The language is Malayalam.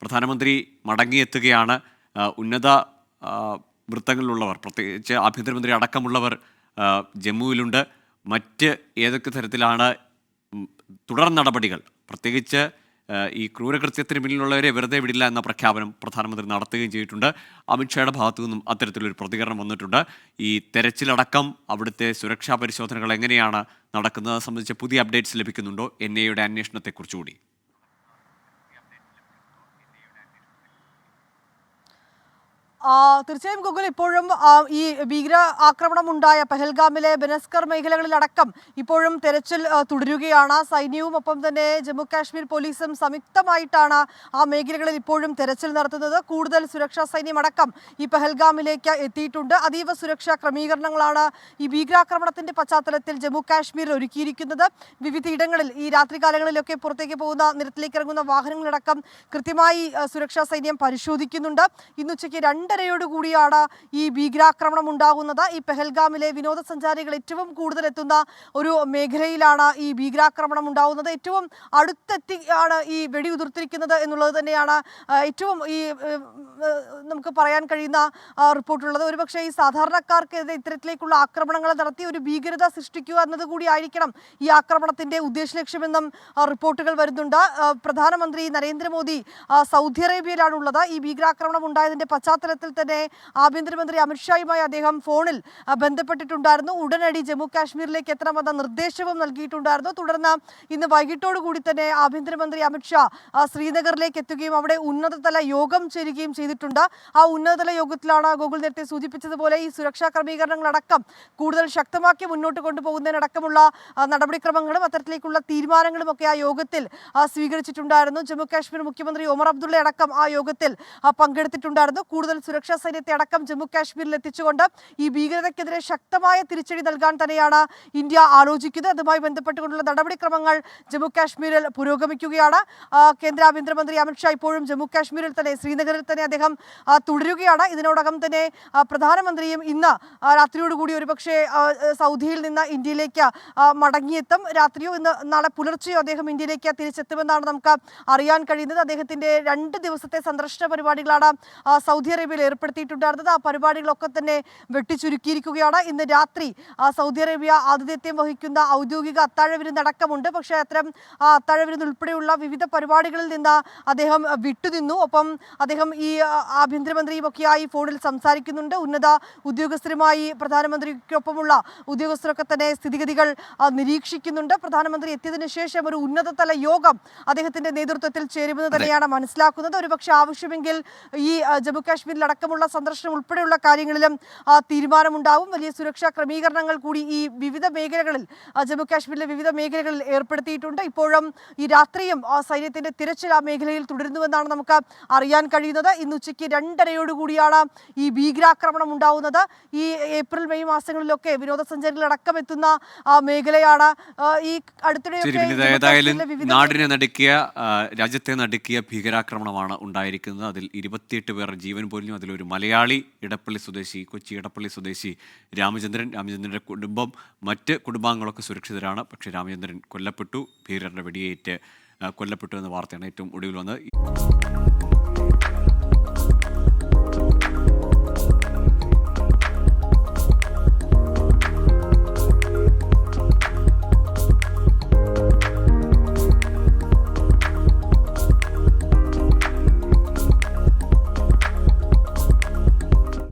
പ്രധാനമന്ത്രി മടങ്ങിയെത്തുകയാണ്. ഉന്നത വൃത്തങ്ങളിലുള്ളവർ, പ്രത്യേകിച്ച് ആഭ്യന്തരമന്ത്രി അടക്കമുള്ളവർ ജമ്മുവിലുണ്ട്. മറ്റ് ഏതൊക്കെ തരത്തിലാണ് തുടർ നടപടികൾ, പ്രത്യേകിച്ച് ഈ ക്രൂരകൃത്യത്തിന് പിന്നിലുള്ളവരെ വെറുതെ വിടില്ല എന്ന പ്രഖ്യാപനം പ്രധാനമന്ത്രി നടത്തുകയും ചെയ്തിട്ടുണ്ട്. അമിത്ഷായുടെ ഭാഗത്തു നിന്നും അത്തരത്തിലൊരു പ്രതികരണം വന്നിട്ടുണ്ട്. ഈ തെരച്ചിലടക്കം അവിടുത്തെ സുരക്ഷാ പരിശോധനകൾ എങ്ങനെയാണ് നടക്കുന്നത് സംബന്ധിച്ച പുതിയ അപ്ഡേറ്റ്സ് ലഭിക്കുന്നുണ്ടോ? NIA യുടെ അന്വേഷണത്തെക്കുറിച്ചുകൂടി. തീർച്ചയായും ഗൂഗിൾ ഇപ്പോഴും ഈ ഭീകര ആക്രമണം ഉണ്ടായ പെഹൽഗാമിലെ ബനസ്കർ മേഖലകളിലടക്കം ഇപ്പോഴും തെരച്ചിൽ തുടരുകയാണ്. സൈന്യവും ഒപ്പം തന്നെ ജമ്മു കാശ്മീർ പോലീസും സംയുക്തമായിട്ടാണ് ആ മേഖലകളിൽ ഇപ്പോഴും തെരച്ചിൽ നടത്തുന്നത്. കൂടുതൽ സുരക്ഷാ സൈന്യം അടക്കം ഈ പെഹൽഗാമിലേക്ക് എത്തിയിട്ടുണ്ട്. അതീവ സുരക്ഷാ ക്രമീകരണങ്ങളാണ് ഈ ഭീകരാക്രമണത്തിന്റെ പശ്ചാത്തലത്തിൽ ജമ്മു കാശ്മീരിൽ ഒരുക്കിയിരിക്കുന്നത്. വിവിധ ഇടങ്ങളിൽ ഈ രാത്രികാലങ്ങളിലൊക്കെ പുറത്തേക്ക് പോകുന്ന, നിരത്തിലേക്ക് ഇറങ്ങുന്ന വാഹനങ്ങളടക്കം കൃത്യമായി സുരക്ഷാ സൈന്യം പരിശോധിക്കുന്നുണ്ട്. ഇന്നുച്ചയ്ക്ക് 2:30യോടുകൂടിയാണ് ഈ ഭീകരാക്രമണം ഉണ്ടാകുന്നത്. ഈ പെഹൽഗാമിലെ വിനോദസഞ്ചാരികൾ ഏറ്റവും കൂടുതൽ എത്തുന്ന ഒരു മേഖലയിലാണ് ഈ ഭീകരാക്രമണം ഉണ്ടാകുന്നത്. ഏറ്റവും അടുത്തെത്തിയാണ് ഈ വെടിയുതിർത്തിരിക്കുന്നത് എന്നുള്ളത് തന്നെയാണ് ഏറ്റവും ഈ നമുക്ക് പറയാൻ കഴിയുന്ന റിപ്പോർട്ടുള്ളത്. ഒരുപക്ഷെ ഈ സാധാരണക്കാർക്കെതിരെ ഇത്തരത്തിലേക്കുള്ള ആക്രമണങ്ങൾ നടത്തി ഒരു ഭീകരത സൃഷ്ടിക്കുക എന്നതുകൂടി ആയിരിക്കണം ഈ ആക്രമണത്തിന്റെ ഉദ്ദേശ ലക്ഷ്യമെന്നും റിപ്പോർട്ടുകൾ വരുന്നുണ്ട്. പ്രധാനമന്ത്രി നരേന്ദ്രമോദി സൗദി അറേബ്യയിലാണുള്ളത്. ഈ ഭീകരാക്രമണം ഉണ്ടായതിന്റെ പശ്ചാത്തലത്തിൽ തന്നെ ആഭ്യന്തരമന്ത്രി അമിത്ഷായുമായി അദ്ദേഹം ഫോണിൽ ബന്ധപ്പെട്ടിട്ടുണ്ടായിരുന്നു. ഉടനടി ജമ്മു കാശ്മീരിലേക്ക് എത്തണമെന്ന നിർദ്ദേശവും നൽകിയിട്ടുണ്ടായിരുന്നു. തുടർന്ന് ഇന്ന് വൈകിട്ടോടുകൂടി തന്നെ ആഭ്യന്തരമന്ത്രി അമിത്ഷാ ശ്രീനഗറിലേക്ക് എത്തുകയും അവിടെ ഉന്നതതല യോഗം ചേരുകയും ചെയ്തിട്ടുണ്ട്. ആ ഉന്നതതല യോഗത്തിലാണ് ഗൂഗിൾ നേരത്തെ സൂചിപ്പിച്ചതുപോലെ ഈ സുരക്ഷാ ക്രമീകരണങ്ങളടക്കം കൂടുതൽ ശക്തമാക്കി മുന്നോട്ട് കൊണ്ടുപോകുന്നതിനടക്കമുള്ള നടപടിക്രമങ്ങളും അത്തരത്തിലേക്കുള്ള തീരുമാനങ്ങളും ഒക്കെ ആ യോഗത്തിൽ സ്വീകരിച്ചിട്ടുണ്ടായിരുന്നു. ജമ്മു കാശ്മീർ മുഖ്യമന്ത്രി ഒമർ അബ്ദുള്ള അടക്കം ആ യോഗത്തിൽ പങ്കെടുത്തിട്ടുണ്ടായിരുന്നു. കൂടുതൽ സുരക്ഷാ സൈന്യത്തെ അടക്കം ജമ്മു കാശ്മീരിൽ എത്തിച്ചുകൊണ്ട് ഈ ഭീകരതയ്ക്കെതിരെ ശക്തമായ തിരിച്ചടി നൽകാൻ തന്നെയാണ് ഇന്ത്യ ആലോചിക്കുന്നത്. അതുമായി ബന്ധപ്പെട്ടുകൊണ്ടുള്ള നടപടിക്രമങ്ങൾ ജമ്മു കാശ്മീരിൽ പുരോഗമിക്കുകയാണ്. കേന്ദ്ര ആഭ്യന്തരമന്ത്രി അമിത്ഷാ ഇപ്പോഴും ജമ്മു കാശ്മീരിൽ തന്നെ, ശ്രീനഗറിൽ തന്നെ അദ്ദേഹം തുടരുകയാണ്. ഇതിനോടകം തന്നെ പ്രധാനമന്ത്രിയും ഇന്ന് രാത്രിയോടുകൂടി ഒരുപക്ഷെ സൗദിയിൽ നിന്ന് ഇന്ത്യയിലേക്ക് മടങ്ങിയെത്തും. രാത്രിയോ ഇന്ന് നാളെ പുലർച്ചെയോ അദ്ദേഹം ഇന്ത്യയിലേക്ക് തിരിച്ചെത്തുമെന്നാണ് നമുക്ക് അറിയാൻ കഴിയുന്നത്. അദ്ദേഹത്തിന്റെ 2 ദിവസത്തെ സന്ദർശന പരിപാടികളാണ് സൗദി അറേബ്യയിൽ ഏർപ്പെടുത്തിയിട്ടുണ്ടായിരുന്നത്. ആ പരിപാടികളൊക്കെ തന്നെ വെട്ടിച്ചുരുക്കിയിരിക്കുകയാണ്. ഇന്ന് രാത്രി സൗദി അറേബ്യ ആതിഥ്യം വഹിക്കുന്ന ഔദ്യോഗിക അത്താഴ വിരുന്നടക്കമുണ്ട്. പക്ഷേ അത്തരം അത്താഴ വിരുന്ന് ഉൾപ്പെടെയുള്ള വിവിധ പരിപാടികളിൽ നിന്ന് അദ്ദേഹം വിട്ടുനിന്നു. ഒപ്പം അദ്ദേഹം ഈ ആഭ്യന്തരമന്ത്രിയും ഒക്കെയായി ഫോണിൽ സംസാരിക്കുന്നുണ്ട്. ഉന്നത ഉദ്യോഗസ്ഥരുമായി, പ്രധാനമന്ത്രിക്കൊപ്പമുള്ള ഉദ്യോഗസ്ഥരൊക്കെ തന്നെ സ്ഥിതിഗതികൾ നിരീക്ഷിക്കുന്നുണ്ട്. പ്രധാനമന്ത്രി എത്തിയതിനു ശേഷം ഒരു ഉന്നതതല യോഗം അദ്ദേഹത്തിന്റെ നേതൃത്വത്തിൽ ചേരുമെന്ന് തന്നെയാണ് മനസ്സിലാക്കുന്നത്. ഒരുപക്ഷെ ആവശ്യമെങ്കിൽ ഈ ജമ്മു കാശ്മീരിൽ അടക്കമുള്ള സന്ദർശനം ഉൾപ്പെടെയുള്ള കാര്യങ്ങളിലും തീരുമാനമുണ്ടാവും. വലിയ സുരക്ഷാ ക്രമീകരണങ്ങൾ കൂടി ഈ വിവിധ മേഖലകളിൽ, ജമ്മു കാശ്മീരിലെ വിവിധ മേഖലകളിൽ ഏർപ്പെടുത്തിയിട്ടുണ്ട്. ഇപ്പോഴും ഈ രാത്രിയും സൈന്യത്തിന്റെ തിരച്ചിൽ ആ മേഖലയിൽ തുടരുന്നുവെന്നാണ് നമുക്ക് അറിയാൻ കഴിയുന്നത്. ഇന്ന് ഉച്ചയ്ക്ക് 2:30യോടുകൂടിയാണ് ഈ ഭീകരാക്രമണം ഉണ്ടാവുന്നത്. ഈ ഏപ്രിൽ മെയ് മാസങ്ങളിലൊക്കെ വിനോദസഞ്ചാരികൾ അടക്കം എത്തുന്ന മേഖലയാണ്. ഈ അടുത്തിടെ രാജ്യത്തെ നടുക്കിയ ഭീകരാക്രമണമാണ് ഉണ്ടായിരിക്കുന്നത്. അതിൽ 28 പേർ ജീവൻ പൊലിഞ്ഞു. അതിലൊരു മലയാളി, ഇടപ്പള്ളി സ്വദേശി, കൊച്ചി ഇടപ്പള്ളി സ്വദേശി രാമചന്ദ്രൻ്റെ കുടുംബം, മറ്റ് കുടുംബാംഗങ്ങളൊക്കെ സുരക്ഷിതരാണ്. പക്ഷേ രാമചന്ദ്രൻ കൊല്ലപ്പെട്ടു, ഭീകരരുടെ വെടിയേറ്റ് കൊല്ലപ്പെട്ടു എന്ന വാർത്തയാണ് ഏറ്റവും ഒടുവിൽ വന്നത്.